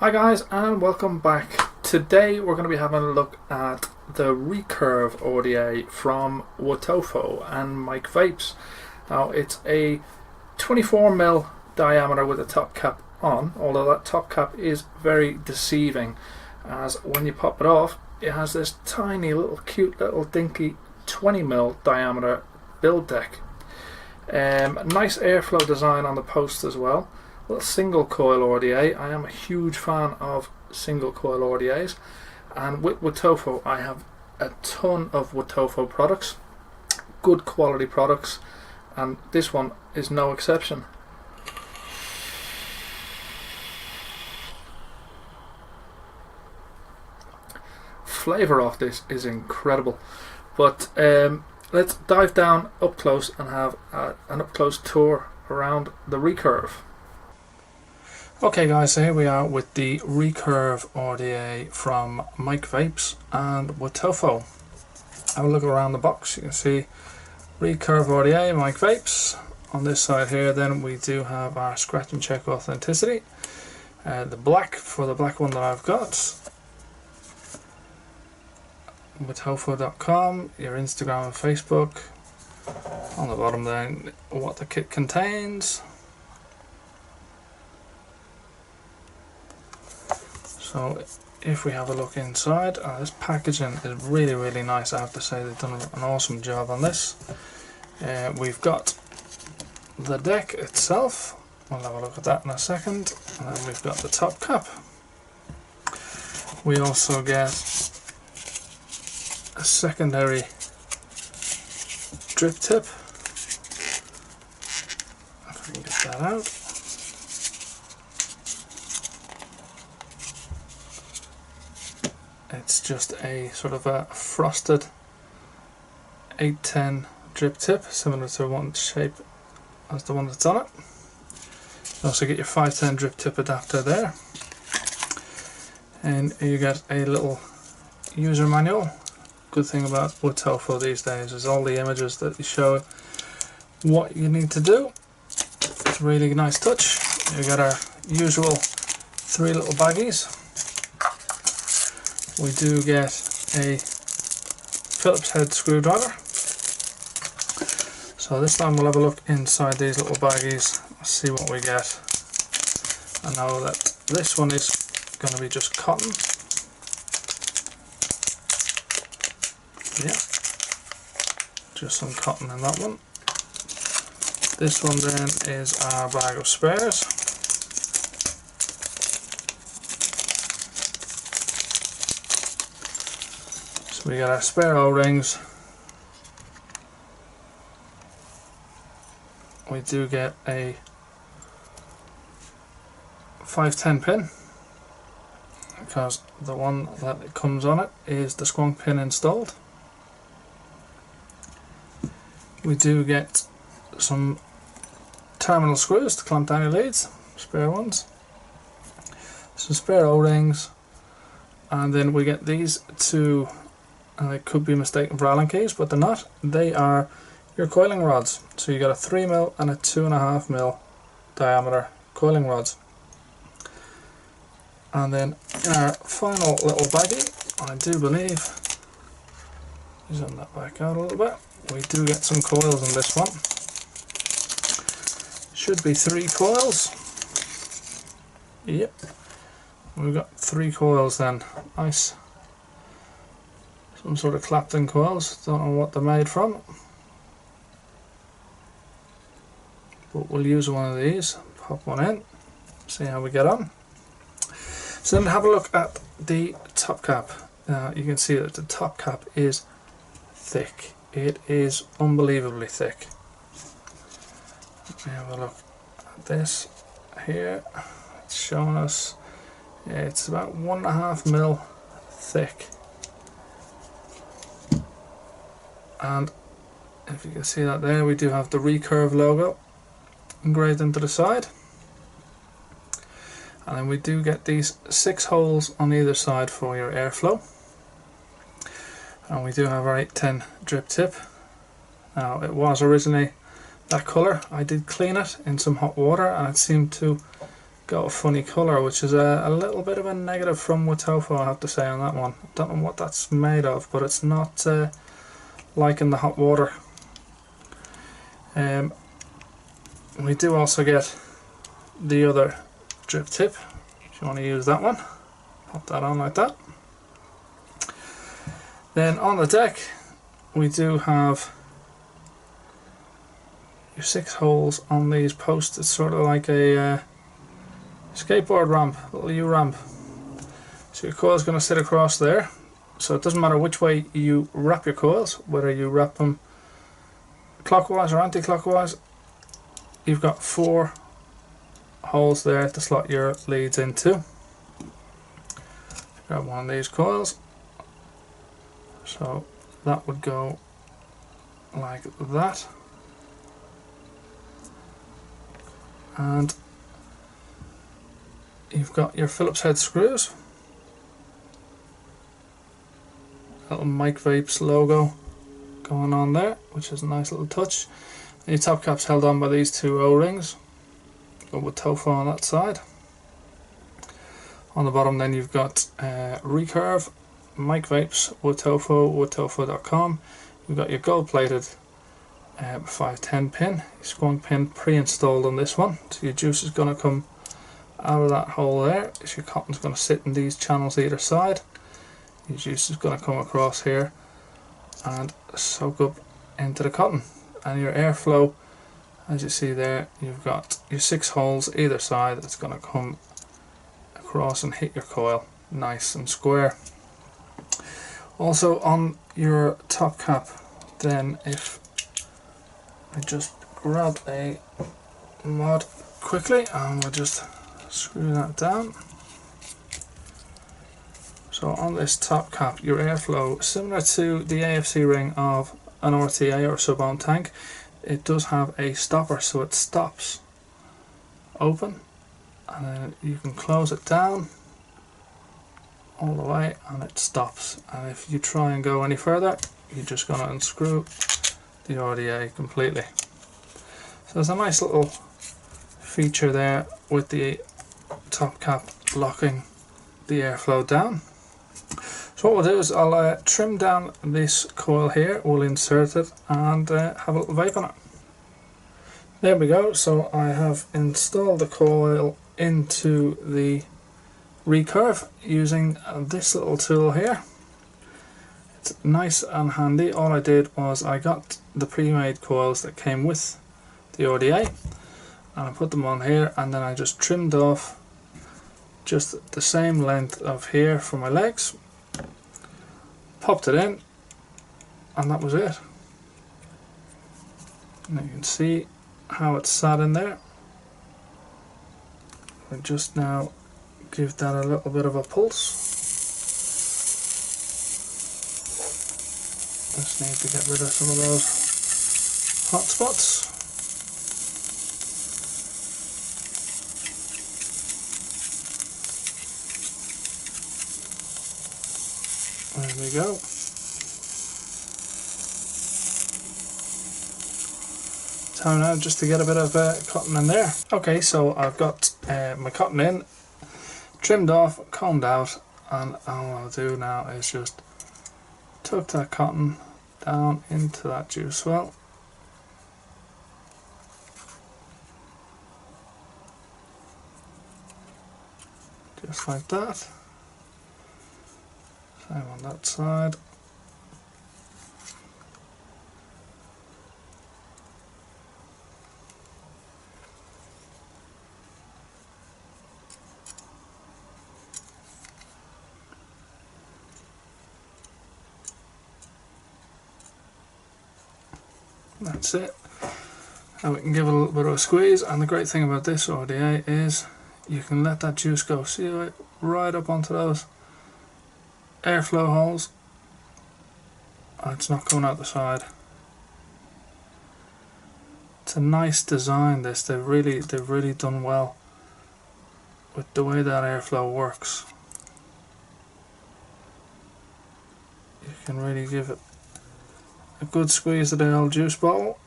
Hi guys, and welcome back. Today we're going to be having a look at the Recurve RDA from Wotofo and Mike Vapes. Now it's a 24mm diameter with a top cap on, although that top cap is very deceiving, as when you pop it off it has this tiny little cute little dinky 20mm diameter build deck. Nice airflow design on the post as well. Little single coil RDA. I am a huge fan of single coil RDAs, and with Wotofo I have a ton of Wotofo products, good quality products, and this one is no exception. Flavour of this is incredible, but let's dive down up close and have an up close tour around the Recurve. Okay guys, so here we are with the Recurve RDA from Mike Vapes and Wotofo. Have a look around the box. You can see Recurve RDA, Mike Vapes. On this side here then we do have our scratch and check authenticity. The black for the black one that I've got. Wotofo.com, your Instagram and Facebook. On the bottom then what the kit contains. So if we have a look inside, this packaging is really nice. I have to say they've done an awesome job on this. We've got the deck itself, we'll have a look at that in a second, and then we've got the top cap. We also get a secondary drip tip, if we can get that out. It's just a sort of a frosted 810 drip tip, similar to one shape as the one that's on it. You also get your 510 drip tip adapter there, and you get a little user manual. Good thing about Wotofo these days is all the images that you show what you need to do. It's a really nice touch. You got our usual 3 little baggies. We do get a Phillips head screwdriver. So this time we'll have a look inside these little baggies, see what we get. I know that this one is going to be just cotton. Yeah, just some cotton in that one. This one then is our bag of spares. So we got our spare O-rings. We do get a 510 pin, because the one that it comes on it is the squonk pin installed. We do get some terminal screws to clamp down your leads, spare ones, some spare O-rings, and then we get these two. They could be mistaken for Allen keys, but they're not. They are your coiling rods. So you got a 3mm and a 2.5mm diameter coiling rods. And then in our final little baggie, I do believe, zoom that back out a little bit, we do get some coils in this one. Should be 3 coils. Yep, we've got 3 coils then. Nice. Some sort of Clapton coils, don't know what they're made from, but we'll use one of these, pop one in, see how we get on. So then have a look at the top cap. You can see that the top cap is thick. It is unbelievably thick. Let me have a look at this here. It's showing us, yeah, it's about 1.5mm thick. And if you can see that there, we do have the Recurve logo engraved into the side. And then we do get these 6 holes on either side for your airflow. And we do have our 810 drip tip. Now it was originally that colour. I did clean it in some hot water and it seemed to got a funny colour, which is a little bit of a negative from Wotofo, I have to say, on that one. Don't know what that's made of, but it's not liking the hot water. We do also get the other drip tip, if you want to use that one. Pop that on like that. Then on the deck we do have your 6 holes on these posts. It's sort of like a skateboard ramp, little U-ramp. So your coil is going to sit across there, so it doesn't matter which way you wrap your coils, whether you wrap them clockwise or anti-clockwise. You've got 4 holes there to slot your leads into. Grab one of these coils, so that would go like that, and you've got your Phillips head screws, little Mike Vapes logo going on there, which is a nice little touch. And your top cap's held on by these 2 O-rings. Got Wotofo on that side. On the bottom then you've got Recurve, Mike Vapes, Wotofo, Wotofo.com. You've got your gold plated 510 pin, your squonk pin pre-installed on this one. So your juice is going to come out of that hole there. So your cotton's going to sit in these channels either side. Your juice is going to come across here and soak up into the cotton. And your airflow, as you see there, you've got your 6 holes either side. It's going to come across and hit your coil nice and square. Also on your top cap then, if I just grab a mod quickly and we'll just screw that down. So on this top cap, your airflow, similar to the AFC ring of an RTA or sub-ohm tank, it does have a stopper, so it stops open and then you can close it down all the way and it stops. And if you try and go any further, you're just going to unscrew the RDA completely. So there's a nice little feature there with the top cap locking the airflow down. So what we'll do is I'll trim down this coil here, we'll insert it and have a little vape on it. There we go, so I have installed the coil into the Recurve using this little tool here. It's nice and handy. All I did was I got the pre-made coils that came with the RDA and I put them on here, and then I just trimmed off just the same length of here for my legs, popped it in, and that was it. And you can see how it's sat in there. I just now give that a little bit of a pulse. Just need to get rid of some of those hot spots. There we go. Time now just to get a bit of cotton in there. Okay, so I've got my cotton in, trimmed off, combed out, and all I'll do now is just tuck that cotton down into that juice well. Just like that. Same on that side. That's it. And we can give it a little bit of a squeeze, and the great thing about this RDA is you can let that juice go. See it right up onto those airflow holes, and it's not coming out the side. It's a nice design this. They've really done well with the way that airflow works. You can really give it a good squeeze of the old juice bottle.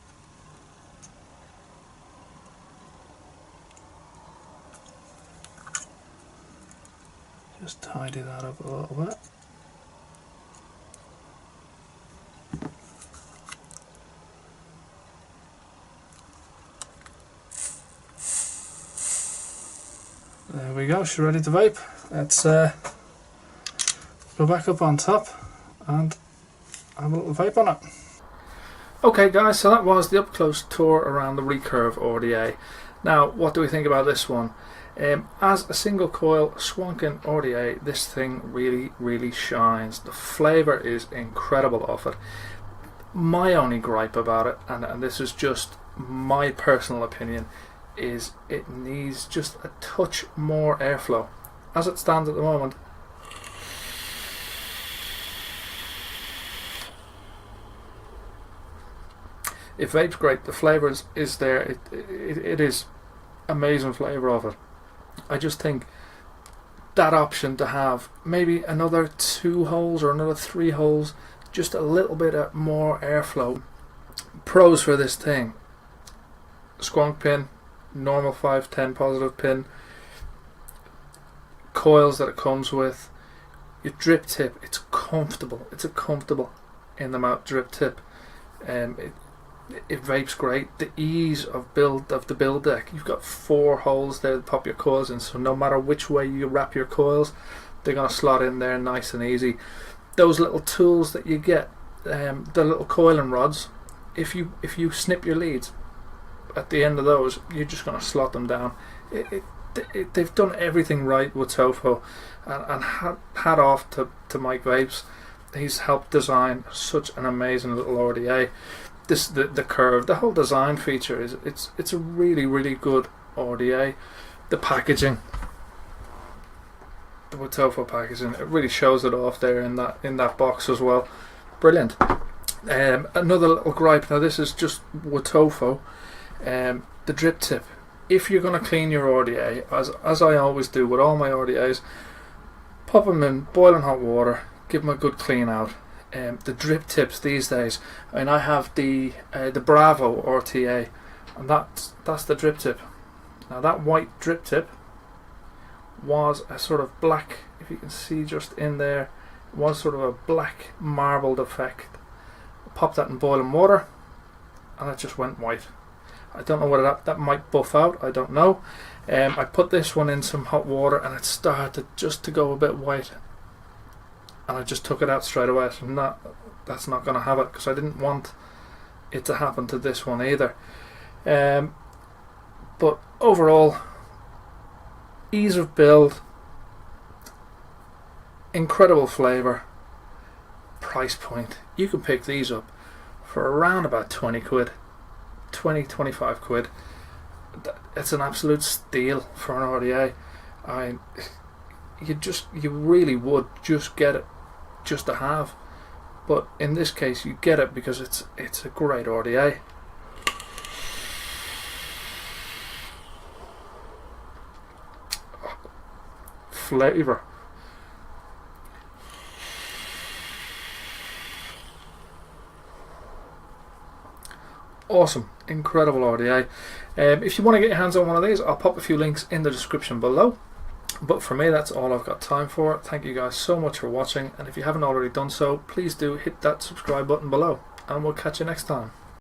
Just tidy that up a little bit. There we go, she's ready to vape. Let's go back up on top and have a little vape on it. Okay guys, so that was the up close tour around the Recurve RDA. Now, what do we think about this one? As a single coil swanking RDA, this thing really shines. The flavour is incredible of it. My only gripe about it, and this is just my personal opinion, is it needs just a touch more airflow. As it stands at the moment, it vapes great, the flavour is there, it is amazing flavour of it. I just think that option to have maybe another 2 holes or another 3 holes, just a little bit of more airflow. Pros for this thing: squonk pin, normal 510 positive pin, coils that it comes with, your drip tip, it's comfortable, it's a comfortable in the mouth drip tip. It vapes great. The ease of the build deck, you've got 4 holes there to pop your coils in, so no matter which way you wrap your coils, they're going to slot in there nice and easy. Those little tools that you get, the little coiling rods, if you snip your leads at the end of those, you're just going to slot them down. They've done everything right with Wotofo, and hat off to Mike Vapes. He's helped design such an amazing little RDA. The curve, the whole design feature it's a really good RDA. The packaging, the Wotofo packaging, it really shows it off there in that box as well. Brilliant. Another little gripe. Now this is just Wotofo. The drip tip. If you're going to clean your RDA, as I always do with all my RDAs, pop them in boiling hot water, give them a good clean out. The drip tips these days, I mean, I have the Bravo RTA, and that's the drip tip. Now that white drip tip was a sort of black, if you can see just in there, was sort of a black marbled effect. Pop that in boiling water and it just went white. I don't know whether that might buff out, I don't know. I put this one in some hot water and it started just to go a bit white, and I just took it out straight away. So that's not going to have it, because I didn't want it to happen to this one either. But overall, ease of build, incredible flavour, price point. You can pick these up for around about 20 quid, 20-25 quid. It's an absolute steal for an RDA. You really would just get it just to have, but in this case you get it because it's a great RDA. Flavour, awesome, incredible RDA. If you want to get your hands on one of these, I'll pop a few links in the description below. But for me, that's all I've got time for. Thank you guys so much for watching, and if you haven't already done so, please do hit that subscribe button below, and we'll catch you next time.